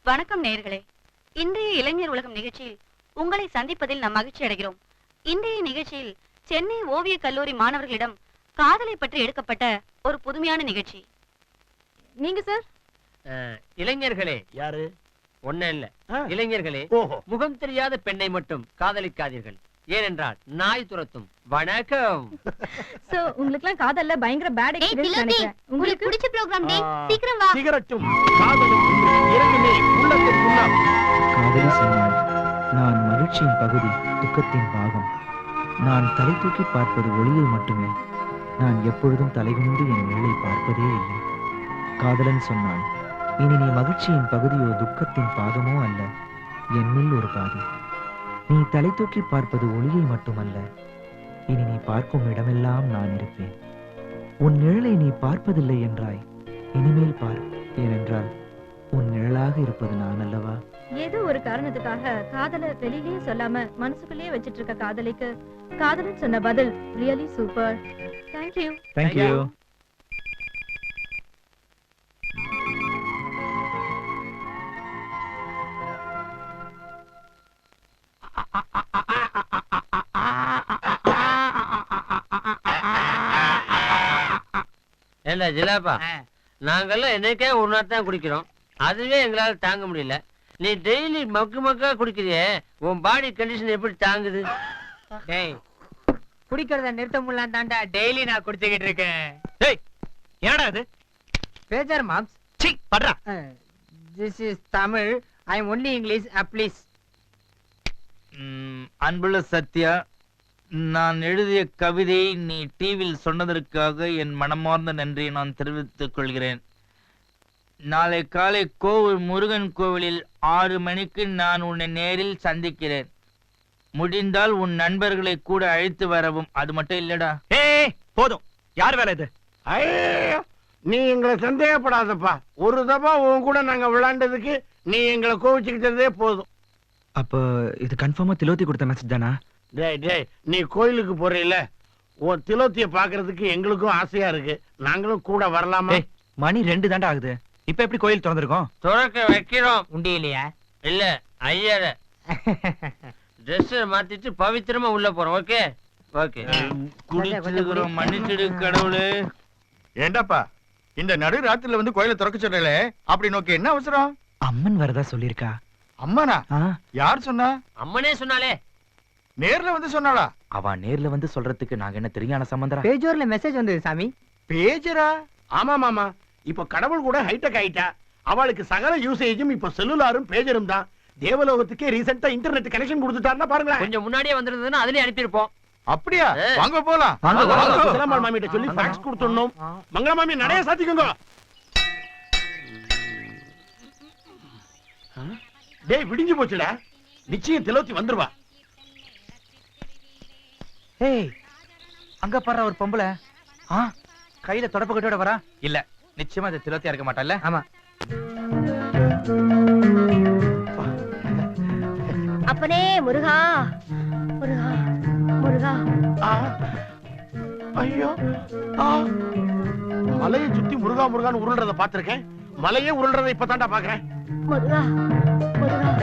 வணக்கம் நேயர்களே. இன்றைய இளைஞர் உலகம் நிகழ்ச்சியில் உங்களை சந்திப்பதில் நாம் மகிழ்ச்சி அடைகிறோம். இன்றைய நிகழ்ச்சியில் சென்னை ஓவிய கல்லூரி மாணவர்களிடம் காதலை பற்றி எடுக்கப்பட்ட ஒரு புதுமையான நிகழ்ச்சி. நீங்க சார்? இளைஞர்களே. யாரு? ஒண்ணு இல்ல, இளைஞர்களே. முகம் தெரியாத பெண்ணை மட்டும் காதலிக்காதீர்கள், ஏனென்றால் நாய் துரத்தும். வணக்கம். சோ உங்களுக்கு எல்லாம் காதல்ல பயங்கர பேட் எக்ஸ்பீரியன்ஸ் நினைக்கிறேன். உங்களுக்கு பிடிச்ச ப்ரோகிராம் டே, சீக்கிரம் வா. சிகரெட்டும் காதலும் இரண்டுமே உள்ளத்தின் உள்ளம். காதலி சொன்னாள், நான் மகிழ்ச்சியின் பகுதி, துக்கத்தின் பாகம். நான் தலை தூக்கி பார்ப்பது ஒளியை மட்டுமே. நான் எப்பொழுதும் தலைகுனிந்து என் நிழலை பார்ப்பதே இல்லை. காதலன் சொன்னான், இனி நீ மகிழ்ச்சியின் பகுதியோ துக்கத்தின் பாகமோ அல்ல, என்னில் ஒரு பாதி. நீ தலை தூக்கி பார்ப்பது ஒளியை மட்டுமல்ல, இனி நீ பார்க்கும் இடமெல்லாம் நான் இருப்பேன். உன் நிழலை நீ பார்ப்பதில்லை என்றாய், இனிமேல் பார். ஏனென்றால் உன் நிழலாக இருப்பது நான் அல்லவா? ஏதோ ஒரு காரணத்துக்காக காதலை வெளியிலேயே சொல்லாம மனசுக்குள்ளேயே வச்சிட்டு இருக்க காதலிக்கு காதலன் சொன்ன பதில் ரியலி சூப்பர். தேங்க்யூ. தேங்க்யூ. என்ன ஜிலாப்பா, நாங்கெல்லாம் என்னைக்கே ஒரு நாள் தான் குடிக்கிறோம், அதுவே எங்களால தாங்க முடியல. நீ டெய்லி மக்கு மக்கா குடிக்கிறியே, உன் பாடி கண்டிஷன் எப்படி தாங்குது? டேய், குடிக்கிறத நிறுத்த முடியல தாண்டா டெய்லி நான் குடிச்சுக்கிட்டு இருக்கேன். டேய், என்னடா இது? பேஜர் மாம்ஸ். சீ, பட்றா. This is Tamil. I am only English. Please. அன்புள்ள சத்யா, நான் எழுதிய கவிதையை நீ டிவியில் சொன்னதற்காக என் மனமார்ந்த நன்றியை நான் தெரிவித்துக் கொள்கிறேன். நாளை காலை கோவில் முருகன் கோவிலில் 6 மணிக்கு நான் உன்னை நேரில் சந்திக்கிறேன். முடிந்தால் உன் நண்பர்களை கூட அழைத்து வரவும். அது மட்டும் இல்லடா. போதும். யார் வேலை இது? ஐயோ, நீ எங்களை சந்தேகப்படாதப்பா. ஒரு தப்பா உன் கூட நாங்க விளையாண்டதுக்கு நீ எங்களை கோவிச்சுக்கிட்டதே போதும். அப்ப இது கன்ஃபார்மா திலோத்தி கொடுத்த மெசேஜ் தானா? டேய் டேய், நீ கோயிலுக்கு போறீல, உன் திலோத்திய பாக்குறதுக்கு எங்களுக்கும் ஆசையா இருக்கு. நாங்களும் கூட வரலாமா? மணி 2 தாண்டா ஆகுது. இப்ப எப்படி கோயில் திறந்திருக்கோம்? துறக்க வைக்கிறோம். உண்டி இல்லையா? இல்ல, ஐயர ட்ரெஸ் மாத்திட்டு பவித்திரமா உள்ள போறோம். Okay okay. குடிச்சிருக்கிறோம், மன்னிச்சிடு கடவுளே. ஏண்டாப்பா, இந்த நடு ராத்திரில வந்து கோயிலை திறக்க சொல்லல, அப்படி நோக்கி என்ன அவசரம்? அம்மன் வரதா சொல்லிருக்கா. அம்மானா? யார் சொன்னா? அம்மனே சொன்னாலே. நேர்ல வந்து சொன்னாளா? அவ நேர்ல வந்து சொல்றதுக்கு நாங்க என்ன தெரியான சம்பந்தரா? பேஜோர்ல மெசேஜ் வந்தது சாமி. பேஜரா? ஆமா மாமா, இப்ப கடவுள் கூட ஹைடெக் ஆயிட்டா. அவளுக்கு சகல யூசேஜும் இப்ப செல்லுலாரும் பேஜரும் தான். தேவலோகத்துக்கே ரீசெண்டா இன்டர்நெட் கனெக்ஷன் கொடுத்துட்டாருன்னா பாருங்களேன். கொஞ்சம் முன்னாடியே வந்திருந்ததுன்னா அதுலயே அனுப்பியிருப்போம். அப்படியா? வாங்க போலாம். சிலம்பாள் மாமிட்ட சொல்லி ஃபேக்ஸ் கொடுத்துடணும். மங்கள மாமி நடைய சாத்திக்கோங்க. டேய், விடிஞ்சு போச்சுடா. நிச்சயம் திலோத்தி வந்துருவா. ஏய், அங்க பாரு ஒரு பொம்பளை. கையில தொடப்பக்கட்டோட வரா. இல்ல, நிச்சயமா அது திலோத்தியா இருக்க மாட்டால. ஆமா. அப்பனே முருகா, முருகா, முருகா. ஐயோ, மலையை சுத்தி முருகா முருகான்னு உருள்றத பாத்திருக்கேன். மலையே உருள்றத இப்பதான்டா பாக்குறேன். முருகா, முருகா.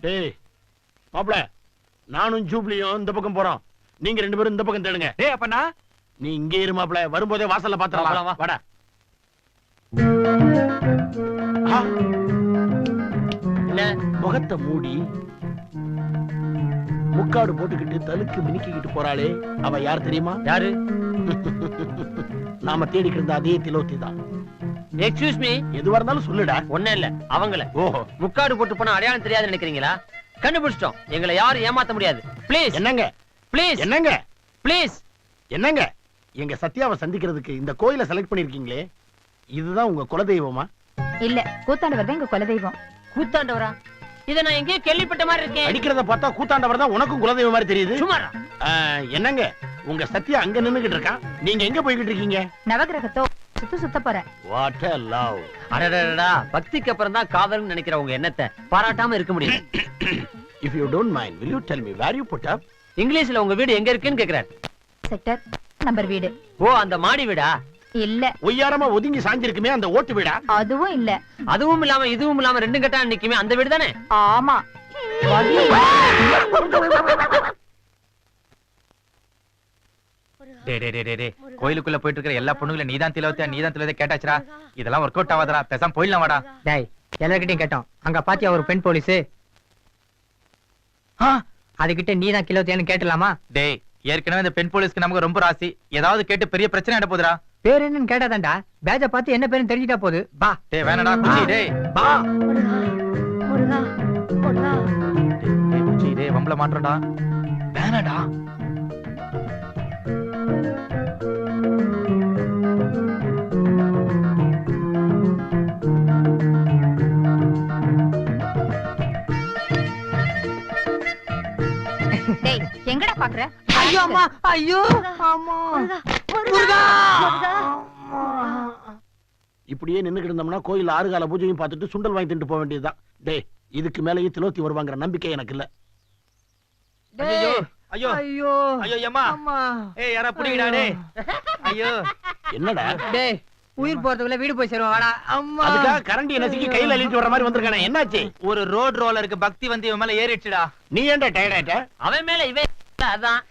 டேய் மாப்ள, நானும் ஜூப்ளியும் இந்த பக்கம் போறோம். நீங்க 2 பேரும் இந்த பக்கம் தேடுங்க. டேய் அப்பனா, நீ இங்கே இரு மாப்ள. வரும்போதே வாசல்ல பாத்துறலாம். வாடா. என்ன முகத்தை மூடி முக்காடு போட்டுக்கிட்டு தலுக்கு மினிக்கிட்டு போறாளே, அவ யார் தெரியுமா? யாரு? நாம தேடிக்கிட்டு இருந்த அதே திலோத்தி தான். Excuse me. எதுவா இருந்தாலும் சொல்லுடா. ஒண்ணே இல்ல, அவங்கள. ஓஹோ, முக்காடு போட்டு போனா அடையாளம் தெரியாது நினைக்கிறீங்களா? கண்டுபிடிச்சிட்டோம். எங்களை யாரும் ஏமாத்த முடியாது. ப்ளீஸ் என்னங்க ப்ளீஸ் என்னங்க ப்ளீஸ் என்னங்க எங்க சத்யாவை சந்திக்கிறதுக்கு இந்த கோயிலை செலக்ட் பண்ணிருக்கீங்களே, இதுதான் உங்க குலதெய்வமா? இல்ல, கூத்தாண்டவர் தான் எங்க குலதெய்வம். கூத்தாண்டவரா? இத நான் எங்கேயோ கேள்விப்பட்ட மாதிரி இருக்கேன். அடிக்கிறத பார்த்தா கூத்தாண்டவர் தான் உனக்கும் குலதெய்வம் மாதிரி தெரியுது. சுமாரா? என்னங்க உங்க சத்யா அங்க நின்னுகிட்டு இருக்கான், நீங்க எங்க போய்கிட்டு இருக்கீங்க? நவகிரகத்தோ சுத்த போறேன். What a love. அடடடடா, பக்திக்கு அப்புறம் தான் காதல்னு நினைக்கிற உங்க எண்ணத்தை பாராட்டாம இருக்க முடியும். If you don't mind, will you tell me where you put up? இங்கிலீஷ்ல உங்க வீடு எங்க இருக்குன்னு கேக்குறாரு. செக்டர் நம்பர் வீடு. ஓ, அந்த மாடி வீடா? இல்ல. ஒய்யாரமா ஒதுங்கி சாஞ்சிருக்குமே அந்த ஓட்டு வீடா? அதுவும் இல்ல. அதுவும் இல்லாம இதுவும் இல்லாம ரெண்டும் கட்டா நிக்குமே அந்த வீடு தானே? ஆமா. கோயிலுக்குள்ள போயிட்டு இருக்கிற எல்லா பொண்ணுங்களும் நீதான் திலவத்தை கேட்டாச்சுடா. இதெல்லாம் ஒர்க் அவுட் ஆகாதடா. பேசாம போயிடலாம் வாடா. டேய் எல்லார்கிட்டயும் கேட்டோம். அங்க பாத்தியா ஒரு பெண் போலீஸ்? அதுகிட்ட நீதான் கிலோத்தியான்னு கேட்டலாமா? டேய் ஏற்கனவே இந்த பெண் போலீஸ்க்கு நமக்கு ரொம்ப ராசி. ஏதாவது கேட்டு பெரிய பிரச்சனை ஆயிட போதுடா. பேர் என்னன்னு கேட்டாதான்டா. பேஜ பார்த்து என்ன பேருன்னு தெரிஞ்சிட்டா போகுது. பா. டேய் வேணடா குச்சி. டேய் பா. முருகா முருகா. டேய் குச்சி டேய் வம்பல மாட்டறடா. வேணடா. டேய் எங்கடா பாக்குற? ஐயோ அம்மா. ஐயோ அம்மா. முருகா. இப்படியே நின்னுக்கிட்டு இருந்தோம்னா கோயில் 6 கால பூஜையும் பார்த்துட்டு சுண்டல் வாங்கி தின்ட்டு போக வேண்டியதுதான். டேய் இதுக்கு மேலேயும் திலோத்தி வருவாங்கிற நம்பிக்கை எனக்கு இல்ல. ஐயோ ஐயோ ஐயோ ஐயோ அம்மா. அம்மா. ஏய் யாரா புடிங்கடா டேய். ஐயோ என்னடா டேய் உயிர் போறதுக்குள்ள வீடு போய் சேருவா வாடா. அம்மா. அதுக்காக கரண்டி நசுக்கி கையில அள்ளிட்டு வர மாதிரி வந்திருக்கானே, என்னாச்சு? ஒரு ரோட் ரோலருக்கு பக்தி வந்து இவன் மேல ஏறிடுச்சுடா. நீ ஏன்டா டயர்ட் ஆயிட்ட? அவன் மேல இவன் அதான்.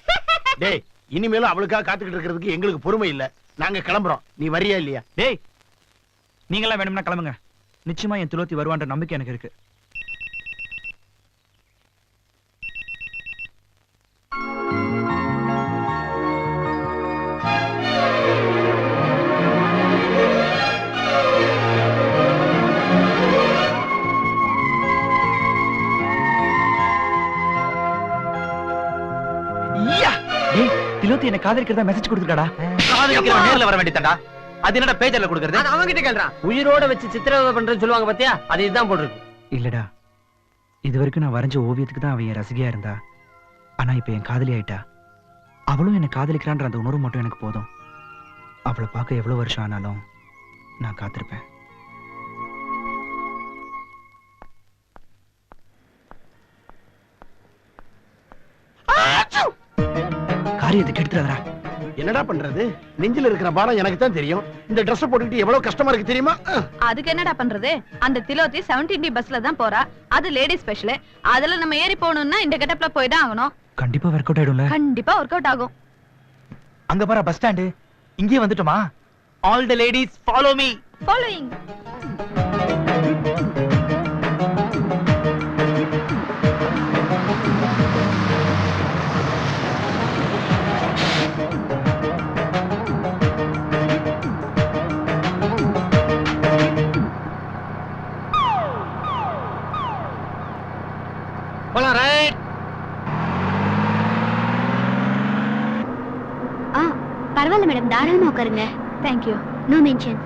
டேய் இனிமேலும் அவளுக்காக காத்துக்கிட்டு இருக்கிறதுக்கு எங்களுக்கு பொறுமை இல்ல. நாங்க கிளம்புறோம். நீ வரியா இல்லையா? டேய் நீங்களாம் வேணும்னா கிளம்புங்க. நிச்சயமா என் திலோத்தி வருவான்ற நம்பிக்கை எனக்கு இருக்கு. திலோத்தி என்ன காதலிக்கிறதா மெசேஜ் கொடுத்துருக்காடா. காதலிக்கிறவன் நேர்ல வர வேண்டியதாடா. அது என்னடா பேஜர்ல கொடுக்கறது? அது அவங்க கிட்ட கேளுடா. உயிரோட வச்சு சித்திரவதை பண்றேன்னு சொல்லுவாங்க பாத்தியா? அது இதுதான் போட்டிருக்கு. இல்லடா, இது வரைக்கும் நான் வரைஞ்ச ஓவியத்துக்கு தான் அவன் என் ரசிகையா இருந்தா. ஆனா இப்ப என் காதலி ஆயிட்டா. அவளும் என்ன காதலிக்கிறான்ற அந்த உணர்வு மட்டும் எனக்கு போதும். அவளை பார்க்க எவ்வளவு வருஷம் ஆனாலும் நான் காத்திருப்பேன். காரியத்தை கெடுத்துறாதடா. என்னடா பண்றது? நெஞ்சில இருக்கிற பாரம் எனக்கு தான் தெரியும். இந்த Dress போட்டுக்கிட்டு எவ்வளவு கஷ்டமா இருக்கு தெரியுமா? அதுக்கு என்னடா பண்றது? அந்த திலோத்தி 17D பஸ்ல தான் போறா. அது லேடி ஸ்பெஷல். அதுல நம்ம ஏறி போகணும்னா இந்த கெட்டப்ல போய் தான் ஆகணும். கண்டிப்பா ஒர்க் அவுட் ஆயிடும்ல. கண்டிப்பா ஒர்க் அவுட் ஆகும். அங்க பாரு பஸ் ஸ்டாண்ட். இங்கே வந்துட்டோமா? All the ladies follow me. Following. போலாம் ரைட். பரவாயில்ல மேடம், தாராளமா உட்காருங்க. Thank you. No mention.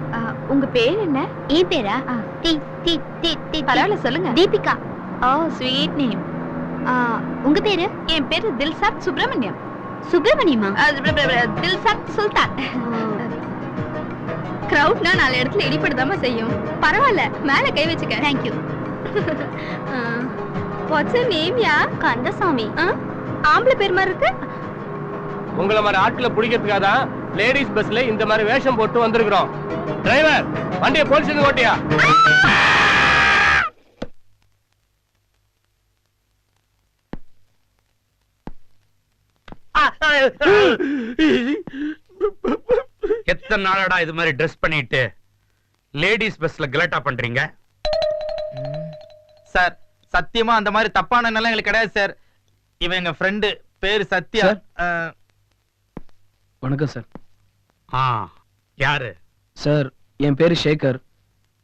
உங்க பேர் என்ன? ஏன் பேரா? பரவாயில்ல சொல்லுங்க. தீபிகா. Oh sweet name. உங்க பேரு? என் பேரு தில்சாத் சுப்ரமணியம். சுப்பிரமணியமா? தில்சாத் சுல்தான். கிரவுட்னா 4 இடத்துல இடிபடுதாம செய்யும். பரவாயில்ல, மேல கை வச்சுக்க. Thank you. What's your name யா? கந்தசாமி. ஆம்பளை பேர் மாதிரி இருக்கு. உங்களை மாதிரி ஆட்களை பிடிக்கிறதுக்காக தான் லேடிஸ் பஸ்ல இந்த மாதிரி வேஷம் போட்டு வந்திருக்கிறோம். டிரைவர் வண்டியை போலீஸ் ஓட்டியா? எத்தனை நாளடா இது மாதிரி ட்ரெஸ் பண்ணிட்டு லேடிஸ் பஸ்ல கலாட்டா பண்றீங்க? சார் சத்தியமா அந்த மாதிரி தப்பான எண்ணம் எங்களுக்கு கிடையாது சார். இவன் எங்க ஃப்ரெண்டு, பேரு சத்யா. வணக்கம் சார். யாரு சார்? என் பேரு சேகர்,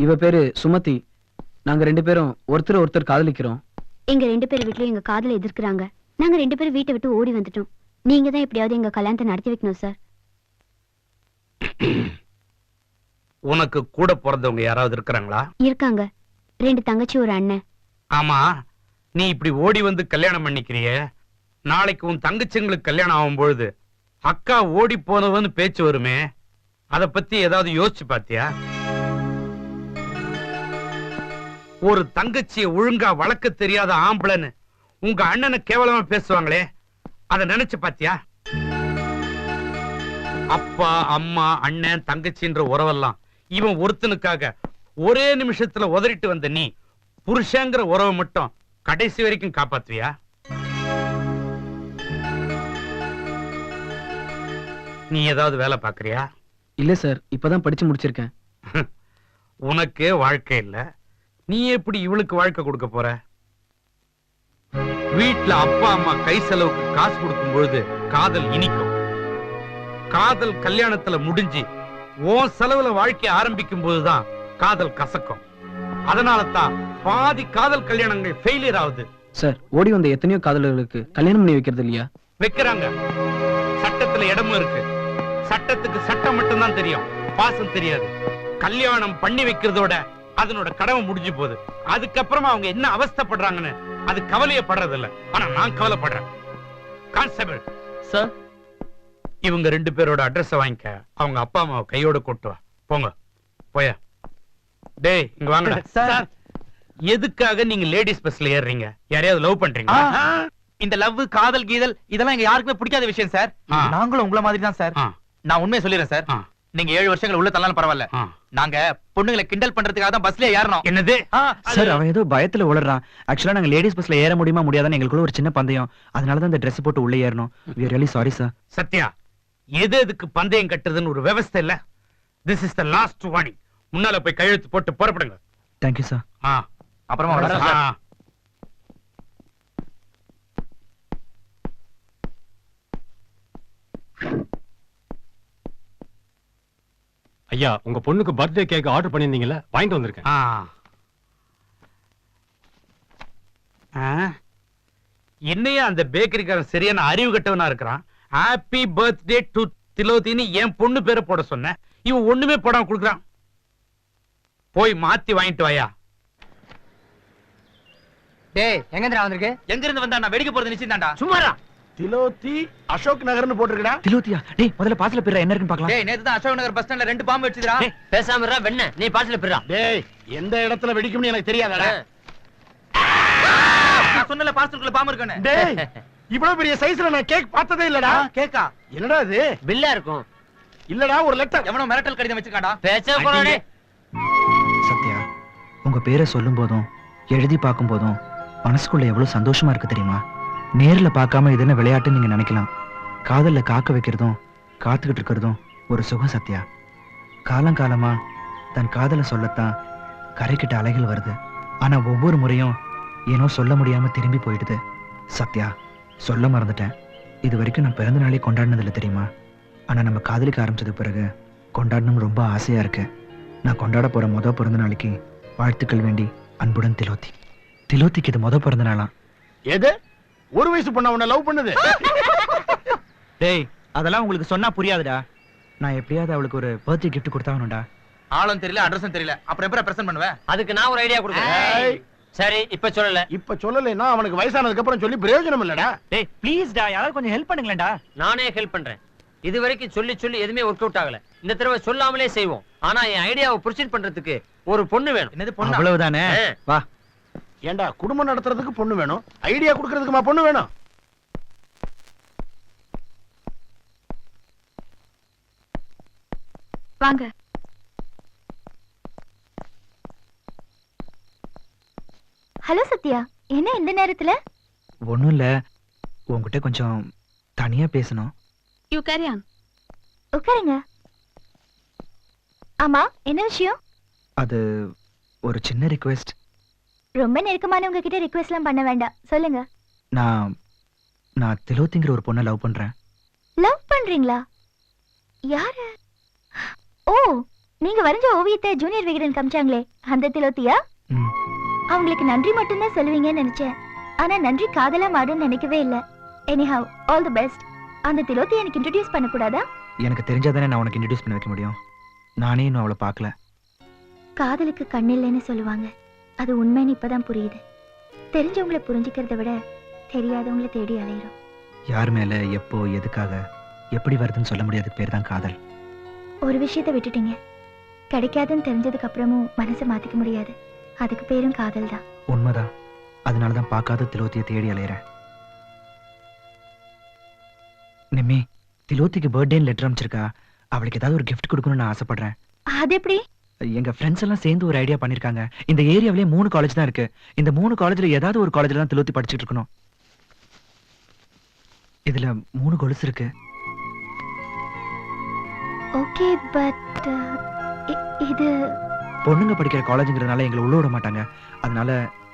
இவ பேரு சுமதி. நாங்க 2 பேரும் ஒருத்தர் காதலிக்கிறோம். எங்க 2 பேர் வீட்லயும் எங்க காதலை எதிர்க்கிறாங்க. நாங்க 2 பேரும் வீட்டை விட்டு ஓடி வந்துட்டோம். நீங்க தான் எப்படியாவது எங்க கல்யாணத்தை நடத்தி வைக்கணும் சார். உனக்கு கூட பிறந்தவங்க யாராவது இருக்கிறாங்களா? இருக்காங்க. 2 தங்கச்சி, ஒரு அண்ணன். ஆமா, நீ இப்படி ஓடி வந்து கல்யாணம் பண்ணிக்கிறிய, நாளைக்கு உன் தங்கச்சிங்களுக்கு கல்யாணம் ஆகும் பொழுது அக்கா ஓடி போனவன்னு பேச்சு வருமே, அத பத்தி ஏதாவது யோசிச்சு பாத்தியா? ஒரு தங்கச்சியை ஒழுங்கா வளர்க்க தெரியாத ஆம்பளைன்னு உங்க அண்ணனை கேவலமா பேசுவாங்களே, அத நினைச்சு பாத்தியா? அப்பா அம்மா அண்ணன் தங்கச்சின்ற உறவெல்லாம் இவன் ஒருத்தனுக்காக ஒரே நிமிஷத்துல உதறிட்டு வந்த நீ புருஷங்கிற உறவை மட்டும் கடைசி வரைக்கும் காப்பாத்துவியா? நீ ஏதாவது வேலை பாக்குறியா? இல்ல சார், இப்பதான் படிச்சு முடிச்சிருக்கேன். உனக்கே வாழ்க்கை இல்ல, நீ எப்படி இவளுக்கு வாழ்க்கை கொடுக்க போற? வீட்டுல அப்பா அம்மா கை செலவுக்கு காசு கொடுக்கும் பொழுது காதல் இனிக்கும். காதல் கல்யாணத்துல முடிஞ்சு உன் செலவுல வாழ்க்கை ஆரம்பிக்கும் போதுதான் காதல் கசக்கும். அதனால தான் பாதி காதல் கல்யாணங்கள் ஃபெயிலியர் ஆகுது. சார், ஓடி வந்த எத்தனையோ காதலர்களுக்கு கல்யாணம் பண்ணி வைக்கிறது இல்லையா? வைக்கிறாங்க. சட்டத்துல இடமும் இருக்கு. சட்டத்துக்கு சட்டம் மட்டும்தான் தெரியும், பாசம் தெரியாது. கல்யாணம் பண்ணி வைக்கிறதோட அதனோட கடமை முடிஞ்சு போகுது. அதுக்கப்புறமா அவங்க என்ன அவஸ்தைப்படுறாங்கன்னு அது கவலையப்படுறது இல்ல. ஆனா நான் கவலைப்படுறேன். கான்ஸ்டபிள் சார், இவங்க 2 பேரோட அட்ரஸ் வாங்கிக்க. அவங்க அப்பா அம்மாவை கையோட கூட்டு வா. போங்க, போய. டேய், இங்க வாங்கடா. சார், எதுக்காக நீங்க லேடிஸ் பஸ்ல ஏறுறீங்க? யாரையாவது லவ் பண்றீங்க? இந்த லவ், காதல், கீதல் இதெல்லாம் எங்க யாருக்குமே பிடிக்காத விஷயம் சார். நாங்களும் உங்கள மாதிரி தான் சார். நான் உண்மையை சொல்லிடுறேன் சார். நீங்க 7 வருஷங்கள் உள்ள தள்ளாலும் பரவாயில்ல. நாங்க பொண்ணுங்களை கிண்டல் பண்றதுக்காக தான் பஸ்ல ஏறணும். என்னது சார்? அவன் ஏதோ பயத்துல உளறான். ஆக்சுவலா நாங்க லேடிஸ் பஸ்ல ஏற முடியுமா முடியாதான்னு எங்களுக்குள்ள ஒரு சின்ன பந்தயம். அதனாலதான் இந்த Dress போட்டு உள்ள ஏறணும். We are really sorry sir. Sathya, எது எதுக்கு பந்தயம் கட்டுறதுன்னு ஒரு விவஸ்தை இல்ல. This is the last warning. முன்னால போய் கையெழுத்து போட்டு புறப்படுங்க. Thank you sir. அப்புறமா வரேன் சார். ஐயா, உங்க பொண்ணுக்கு பர்த்டே கேக் ஆர்டர் பண்ணிருந்தீங்கல்ல, வாங்கிட்டு வந்திருக்கேன். என்னையா அந்த பேக்கரிக்காரன் சரியான அறிவு கட்டவனா இருக்கிறான். ஹாப்பி பர்த்டே டு திலோதின்னு என் பொண்ணு பேரை போட சொன்னேன். இவன் ஒண்ணுமே போடாம கொடுக்குறான். போய் மாத்தி வாங்கிட்டு வாயா. டேய், எங்கடா வந்திருக்கு? எங்க இருந்து வந்தா? நான் வெடிக்க போறது நிச்சயம்தான்டா. சும்மாரா. திலோத்தி அசோக் நகர்னு போட்டுருக்கடா. திலோத்தியா? டேய், முதல்ல பாஸ்ல பிற என்ன இருக்குன்னு பார்க்கலாம். டேய், நேத்து தான் அசோக் நகர் பஸ் ஸ்டாண்ட்ல 2 பாம்பு வெடிச்சுடா. பேசாம இருடா வெண்ண. நீ பாஸ்ல பிறா. டேய், எந்த இடத்துல வெடிக்கும்னு எனக்கு தெரியாதடா. நான் சொன்னல பாஸ்டருக்குள்ள பாம்பு இருக்குன்னு. டேய், இவ்வளவு பெரிய சைஸ்ல நான் கேக் பார்த்ததே இல்லடா. கேக்கா? என்னடா இது? பில்லா இருக்கும். இல்லடா, ஒரு லெட்டர். எவனோ மிரட்டல் கடிதம் வச்சிருக்காடா. பேச போறே. சத்யா, உங்க பேரை சொல்லும் போதும் எழுதி பார்க்கும் போதும் மனசுக்குள்ள எவ்வளவு சந்தோஷமா இருக்கு தெரியுமா? நேர்ல பார்க்காம இது என்ன விளையாட்டுன்னு நீங்க நினைக்கலாம். காதல்ல காக்க வைக்கிறதும் காத்துக்கிட்டு இருக்கிறதும் ஒரு சுகம் சத்யா. காலங்காலமா தன் காதலை சொல்லத்தான் கரைக்கிட்ட அலைகள் வருது. ஆனா ஒவ்வொரு முறையும் ஏனோ சொல்ல முடியாம திரும்பி போயிடுது. சத்யா, சொல்ல மறந்துட்டேன். இது வரைக்கும் நான் பிறந்த நாளே கொண்டாடினதில்லை தெரியுமா? ஆனா நம்ம காதலிக்க ஆரம்பிச்சது பிறகு கொண்டாடணும் ரொம்ப ஆசையா இருக்கு. நான் கொண்டாட போற பிறந்த நாளைக்கு வாழ்த்துக்கள் வேண்டி அன்புடன் திலோத்தி. திலோத்திக்கு இது பிறந்த நாளாம். எது? 1 வயசு பொண்ணா உன்னை லவ் பண்ணுது? டேய், அதெல்லாம் உங்களுக்கு சொன்னா புரியாதுடா. நான் எப்படியாவது அவளுக்கு ஒரு பர்த்டே கிஃப்ட் கொடுத்தாகணும்டா. ஆளும் தெரியல, அட்ரஸும் தெரியல. அப்புறம் எப்படி பிரசன்ட் பண்ணுவேன்? அதுக்கு நான் ஒரு ஐடியா கொடுக்குறேன். சரி, இப்ப சொல்லல. இப்ப சொல்லலைன்னா அவனுக்கு வயசானதுக்கு அப்புறம் சொல்லி பிரயோஜனம் இல்லடா. டேய் ப்ளீஸ் டா, யாராவது கொஞ்சம் ஹெல்ப் பண்ணுங்களேன்டா. நானே ஹெல்ப் பண்றேன். இது வரைக்கும் சொல்லி சொல்லி எதுவுமே ஒர்க் அவுட் ஆகல. இந்த தடவை சொல்லாமலே செய்வோம். ஆனா என் ஐடியாவை ப்ரொசீட் பண்றதுக்கு ஒரு பொண்ணு வேணும். என்னது பொண்ணு? அவ்வளவுதானே? வா. ஏண்டா, குடும்பம் நடத்துறதுக்கு பொண்ணு வேணும், ஐடியா கொடுக்கறதுக்குமா பொண்ணு வேணும்? வாங்க. ஹலோ சத்யா, என்ன இந்த நேரத்துல? ஒண்ணும் இல்ல, உன்கிட்ட கொஞ்சம் தனியா பேசணும். You carry on. உட்காருங்க. ஆமா, என்ன விஷயம்? அது ஒரு சின்ன ரிக்வெஸ்ட். ரொம்ப நெருக்கமானவங்க கிட்ட ரிக்வெஸ்ட்லாம் பண்ண வேண்டாம், சொல்லுங்க. நான் திலோத்திங்கிற ஒரு பொண்ணை லவ் பண்றேன். லவ் பண்றீங்களா? யாரு? ஓ, நீங்க வரைஞ்ச ஓவியத்தை ஜூனியர் விகடன் காமிச்சாங்களே, அந்த திலோத்தியா? ம். அவங்களுக்கு நன்றி மட்டும்தான் சொல்லுவீங்கன்னு நினைச்சேன். ஆனா நன்றி காதலா மாறும்னு நினைக்கவே இல்ல. Anyhow, all the best. அந்த திலோத்தியை எனக்கு இன்ட்ரோடியூஸ் பண்ண கூடாதா? எனக்கு தெரிஞ்சாதானே நான் உனக்கு இன்ட்ரோடியூஸ் பண்ண வைக்க முடியும். நானே இன்னும் அவளை பார்க்கல. காதலுக்கு கண்ணில்லைன்னு சொல்லுவாங்க. அது உண்மைன்னு இப்பதான் புரியுது. தெரிஞ்சவங்களை புரிஞ்சுக்கிறத விட தெரியாதவங்களை தேடி அலையிறோம். யார் மேல எப்போ எதுக்காக எப்படி வருதுன்னு சொல்ல முடியாத பேர் தான் காதல். ஒரு விஷயத்தை விட்டுட்டீங்க. கிடைக்காதுன்னு தெரிஞ்சதுக்கு அப்புறமும் மனசை மாத்திக்க முடியாது. அதுக்கு பேரும் காதல் தான். உண்மைதான். அதனாலதான் பார்க்காத திலோத்தியை தேடி அலையிறேன். நிம்மி, திலோத்திக்கு பர்த்டேன்னு லெட்டர் அனுப்பிச்சிருக்கா. அவளுக்கு ஏதாவது ஒரு gift கொடுக்கணும்னு நான் ஆசைப்படுறேன். அது எப்படி? எங்க ஃப்ரெண்ட்ஸ் எல்லாம் சேர்ந்து ஒரு ஐடியா பண்ணிருக்காங்க. இந்த ஏரியாவிலே 3 காலேஜ் தான் இருக்கு. இந்த 3 காலேஜ்ல ஏதாவது ஒரு காலேஜ்ல தான் திலோத்தி படிச்சிட்டு இருக்கணும். இதுல 3 கொலுசு இருக்கு. ஓகே, பட் இது பொண்ணுங்க படிக்கிற காலேஜ்ங்கிறதுனால எங்களை உள்ள விட மாட்டாங்க. அதனால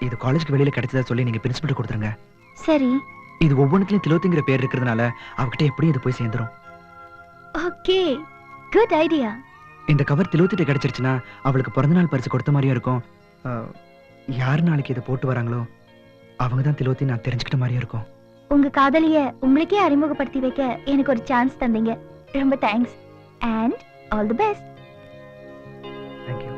இது காலேஜ்க்கு வெளியில கிடைச்சதா சொல்லி நீங்க பிரின்சிபல் கொடுத்துருங்க. சரி. இது ஒவ்வொன்றுலயும் திலோத்திங்கிற பேர் இருக்கிறதுனால அவகிட்ட எப்படியும் இது போய் சேர்ந்துரும். Okay, good idea. இந்த கவர் திலோத்திட்ட கிடைச்சிருச்சுன்னா அவளுக்கு பிறந்தநாள் பரிசு கொடுத்த மாதிரியும் இருக்கும். யார் நாளைக்கு இதை போட்டு வராங்களோ அவங்க தான் திலோத்தி நான் தெரிஞ்சுக்கிட்ட மாதிரியும் இருக்கும். உங்க காதலிய உங்களுக்கே அறிமுகப்படுத்தி வைக்க எனக்கு ஒரு சான்ஸ் தந்தீங்க. ரொம்ப thanks and all the best. Thank you.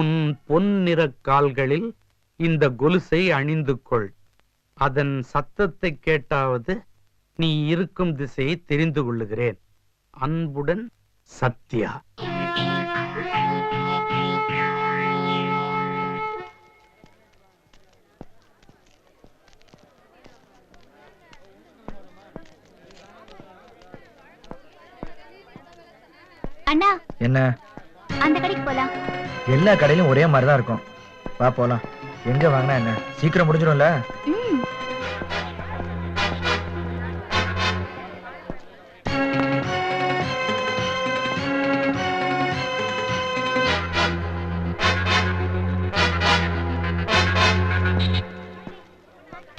உன் பொன்னிற கால்களில் இந்த கொலுசை அணிந்து கொள். அதன் சத்தத்தை கேட்டாவது நீ இருக்கும் திசையை தெரிந்து கொள்ளுகிறேன். அன்புடன், சத்யா. அண்ணா, என்ன? அந்த கடைக்கு போலாம். எல்லா கடையிலும் ஒரே மாதிரி தான் இருக்கும். வா போலாம். எங்க வாங்கினா என்ன? சீக்கிரம் முடிஞ்சிடும்ல.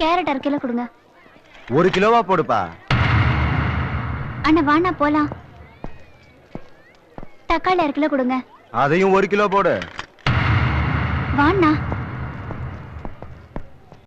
கேரட் 1/2 கிலோ கொடுங்க. 1 கிலோவா போடுப்பா. அண்ணா வாண்ணா போலாம். தக்காளி 1/2 கிலோ கொடுங்க. அதையும் 1 கிலோ போடு. வாண்ணா.